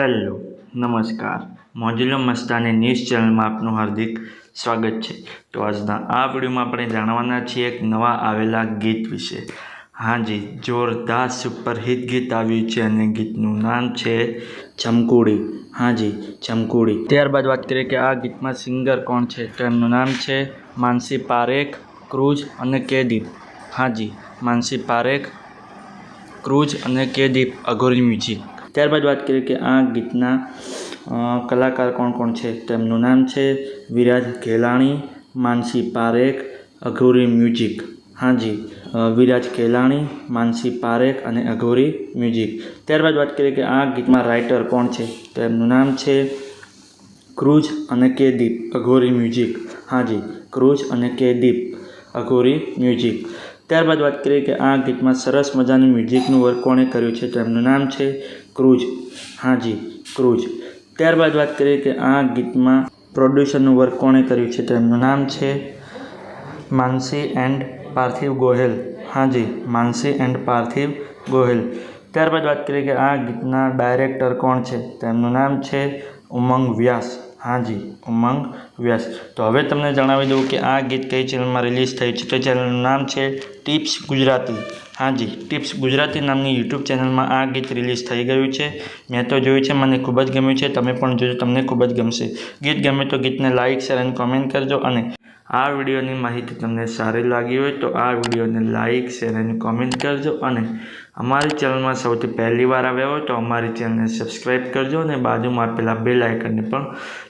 Hello નમસ્કાર મોજુલો Mastani news ચેનલમાં આપનું હાર્દિક સ્વાગત છે। તો આજના આ વિડીયોમાં આપણે જાણવાના છીએ એક નવા આવેલા ગીત વિશે। હાજી, જોરદાર સુપરહિટ ગીત આવ્યું છે અને ગીતનું નામ છે ચમકુડી। હાજી, ચમકુડી। ત્યારબાદ વાત કરીએ કે આ ગીતમાં સિંગર કોણ છે, તો એમનું નામ છે માનસી પારેખ, ક્રૂઝ અને કેદીપ। હાજી, માનસી પારેખ, ક્રૂઝ અને કેદીપ, અઘોરી મ્યુઝિક। ત્યારબાદ વાત કરીએ કે આ ગીતના કલાકાર કોણ કોણ છે, તેમનું નામ છે વિરાજ ખેલાણી, માનસી પારેખ, અઘોરી મ્યુઝિક। હાજી, વિરાજ ખેલાણી, માનસી પારેખ અને અઘોરી મ્યુઝિક। ત્યારબાદ વાત કરીએ કે આ ગીતમાં રાઇટર કોણ છે, તો એમનું નામ છે ક્રૂઝ અને કેદીપ, અઘોરી મ્યુઝિક। હાજી, ક્રૂઝ અને કેદીપ, અઘોરી મ્યુઝિક। ત્યારબાદ વાત કરીએ કે આ ગીતમાં સરસ મજાનું મ્યુઝિકનું વર્ક કોણે કર્યું છે, તો એમનું નામ છે ક્રૂઝ। હાજી, ક્રૂઝ। ત્યારબાદ વાત કરીએ કે આ ગીતમાં પ્રોડ્યુસરનું વર્ક કોણે કર્યું છે, તો એમનું નામ છે માનસી એન્ડ પાર્થિવ ગોહિલ। હાજી, માનસી એન્ડ પાર્થિવ ગોહિલ। ત્યારબાદ વાત કરીએ કે આ ગીતના ડાયરેક્ટર કોણ છે, તો એમનું નામ છે ઉમંગ વ્યાસ। હાજી, ઉમંગ વ્યાસ। તો હવે તમને જણાવી દઉં કે આ ગીત કઈ ચેનલમાં રિલીઝ થયું છે, તો ચેનલનું નામ છે ટિપ્સ ગુજરાતી। હાજી, ટિપ્સ ગુજરાતી નામની યુટ્યુબ ચેનલમાં આ ગીત રિલીઝ થઈ ગયું છે। મેં તો જોયું છે, મને ખૂબ જ ગમ્યું છે, તમે પણ જોજો, તમને ખૂબ જ ગમશે। ગીત ગમે તો ગીતને લાઇક, શેર અને કોમેન્ટ કરજો અને આ વિડીયોની માહિતી તમને સારી લાગી હોય તો આ વિડીયોને લાઇક, શેર અને કોમેન્ટ કરજો અને અમારી ચેનલમાં સૌથી પહેલી વાર આવ્યા હોય તો અમારી ચેનલને સબસ્ક્રાઈબ કરજો અને બાજુમાં આપેલા બેલ આઇકનને પણ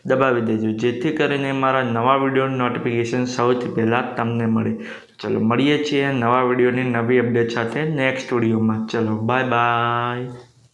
દબાવી દેજો, જેથી કરીને મારા નવા વિડીયોની નોટિફિકેશન સૌથી પહેલાં તમને મળે। ચલો મળીએ છીએ નવા વિડીયોની નવી અપડેટ સાથે નેક્સ્ટ વિડીયોમાં। ચલો બાય બાય।